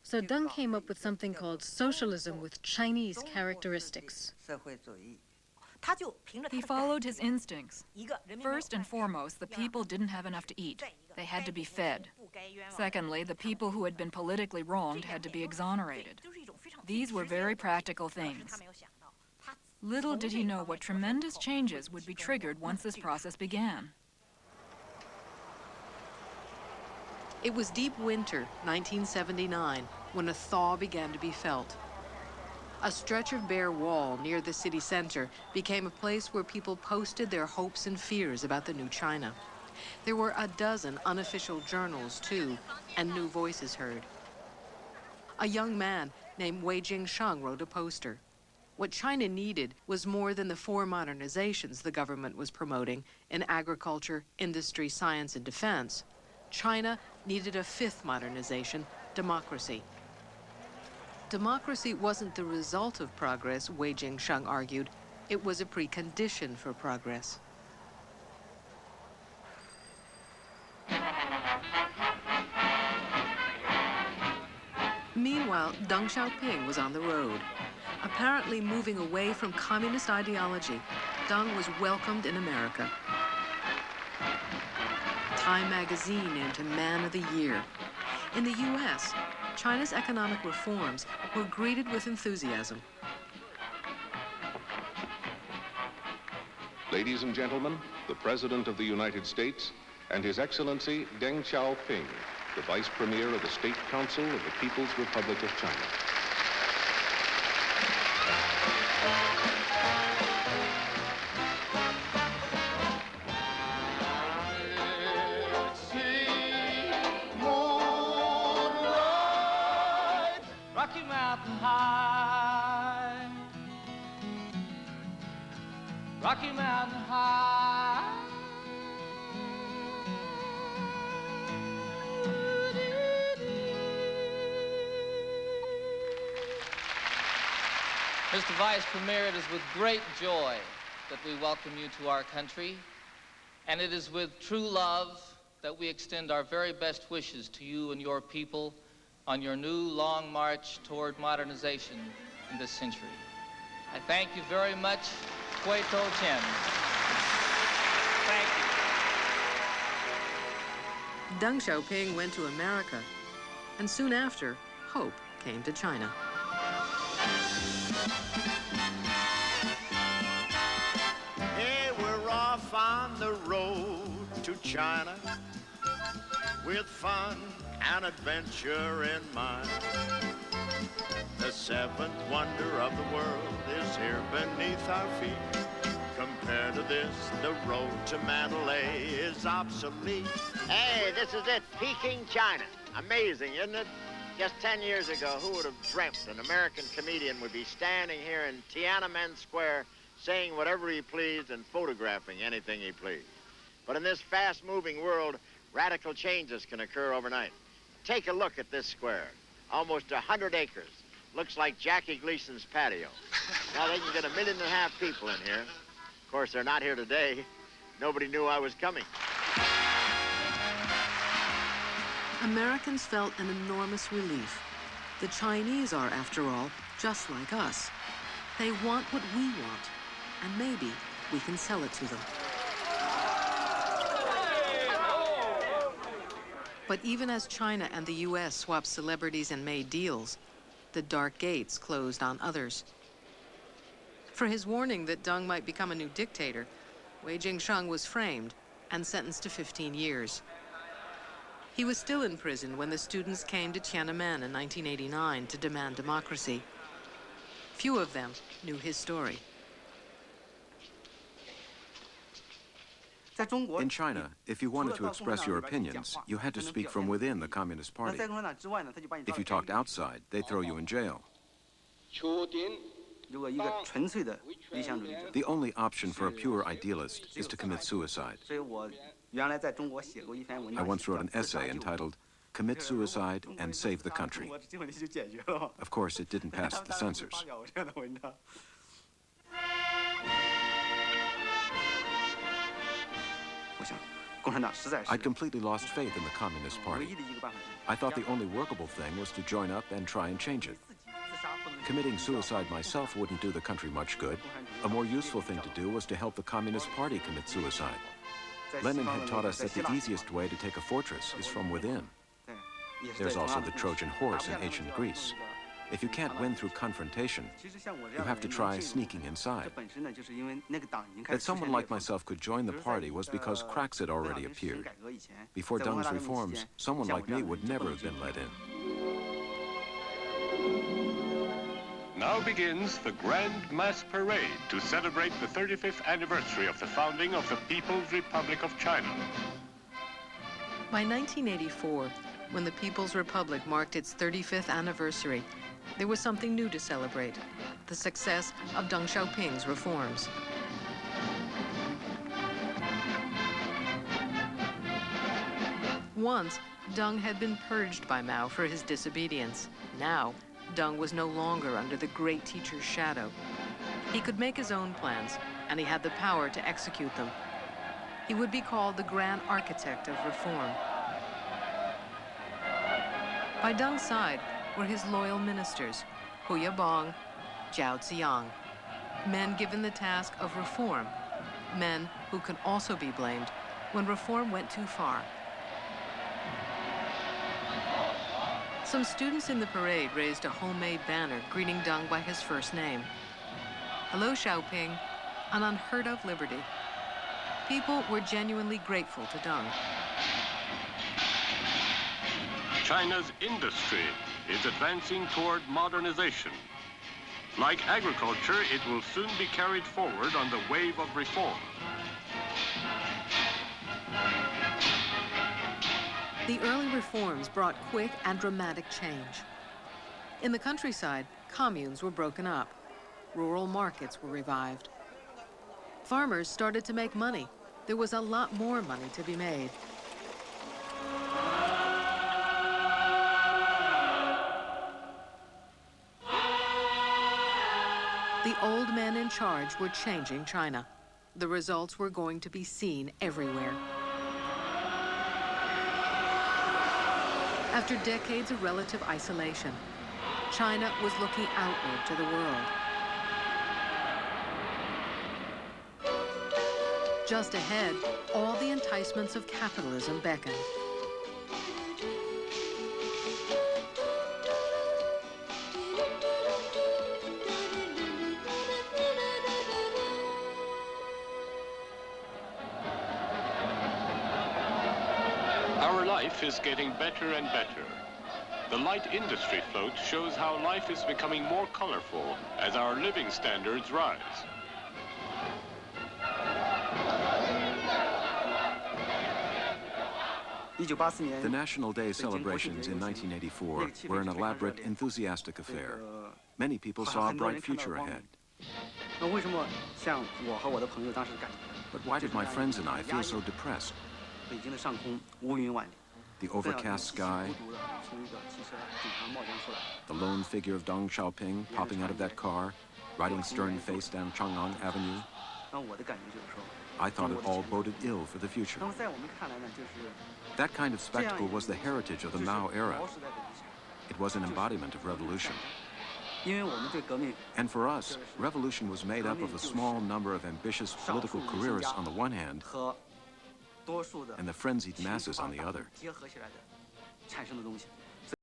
So Deng came up with something called socialism with Chinese characteristics. He followed his instincts. First and foremost, the people didn't have enough to eat. They had to be fed. Secondly, the people who had been politically wronged had to be exonerated. These were very practical things. Little did he know what tremendous changes would be triggered once this process began. It was deep winter, 1979, when a thaw began to be felt. A stretch of bare wall near the city center became a place where people posted their hopes and fears about the new China. There were a dozen unofficial journals, too, and new voices heard. A young man named Wei Jingsheng wrote a poster. What China needed was more than the 4 modernizations the government was promoting in agriculture, industry, science, and defense. China needed a 5th modernization, democracy. Democracy wasn't the result of progress, Wei Jingsheng argued. It was a precondition for progress. Meanwhile, Deng Xiaoping was on the road. Apparently moving away from communist ideology, Deng was welcomed in America. Time magazine named him Man of the Year. In the U.S., China's economic reforms were greeted with enthusiasm. Ladies and gentlemen, the President of the United States and His Excellency Deng Xiaoping, the Vice Premier of the State Council of the People's Republic of China. Rocky Mountain High, Rocky Mountain High. Mr. Vice Premier, it is with great joy that we welcome you to our country, and it is with true love that we extend our very best wishes to you and your people on your new long march toward modernization in this century. I thank you very much. Hui To Chen. Thank you. Deng Xiaoping went to America, and soon after, hope came to China. Hey, we're off on the road to China with fun and adventure in mind. The 7th wonder of the world is here beneath our feet. Compared to this, the road to Mandalay is obsolete. Hey, this is it, Peking, China. Amazing, isn't it? Just 10 years ago, who would have dreamt an American comedian would be standing here in Tiananmen Square saying whatever he pleased and photographing anything he pleased. But in this fast-moving world, radical changes can occur overnight. Take a look at this square. Almost 100 acres. Looks like Jackie Gleason's patio. Now they can get 1.5 million people in here. Of course, they're not here today. Nobody knew I was coming. Americans felt an enormous relief. The Chinese are, after all, just like us. They want what we want, and maybe we can sell it to them. But even as China and the U.S. swapped celebrities and made deals, the dark gates closed on others. For his warning that Deng might become a new dictator, Wei Jingsheng was framed and sentenced to 15 years. He was still in prison when the students came to Tiananmen in 1989 to demand democracy. Few of them knew his story. In China, if you wanted to express your opinions, you had to speak from within the Communist Party. If you talked outside, they'd throw you in jail. The only option for a pure idealist is to commit suicide. I once wrote an essay entitled, "Commit Suicide and Save the Country." Of course, it didn't pass the censors. I'd completely lost faith in the Communist Party. I thought the only workable thing was to join up and try and change it. Committing suicide myself wouldn't do the country much good. A more useful thing to do was to help the Communist Party commit suicide. Lenin had taught us that the easiest way to take a fortress is from within. There's also the Trojan horse in ancient Greece. If you can't win through confrontation, you have to try sneaking inside. That someone like myself could join the party was because cracks had already appeared. Before Deng's reforms, someone like me would never have been let in. Now begins the Grand Mass Parade to celebrate the 35th anniversary of the founding of the People's Republic of China. By 1984, when the People's Republic marked its 35th anniversary, there was something new to celebrate: the success of Deng Xiaoping's reforms. Once, Deng had been purged by Mao for his disobedience. Now, Deng was no longer under the great teacher's shadow. He could make his own plans, and he had the power to execute them. He would be called the Grand Architect of Reform. By Deng's side were his loyal ministers, Hu Yabong, Zhao Ziyang, men given the task of reform, men who can also be blamed when reform went too far. Some students in the parade raised a homemade banner greeting Deng by his first name. Hello, Xiaoping, an unheard of liberty. People were genuinely grateful to Deng. China's industry is advancing toward modernization. Like agriculture, it will soon be carried forward on the wave of reform. The early reforms brought quick and dramatic change. In the countryside, communes were broken up. Rural markets were revived. Farmers started to make money. There was a lot more money to be made. The old men in charge were changing China. The results were going to be seen everywhere. After decades of relative isolation, China was looking outward to the world. Just ahead, all the enticements of capitalism beckoned. Our life is getting better and better. The light industry float shows how life is becoming more colorful as our living standards rise. The National Day celebrations in 1984 were an elaborate, enthusiastic affair. Many people saw a bright future ahead. But why did my friends and I feel so depressed? The overcast sky, the lone figure of Deng Xiaoping popping out of that car, riding stern-faced down Chang'an Avenue. I thought it all boded ill for the future. That kind of spectacle was the heritage of the Mao era. It was an embodiment of revolution. And for us, revolution was made up of a small number of ambitious political careerists on the one hand, and the frenzied masses on the other.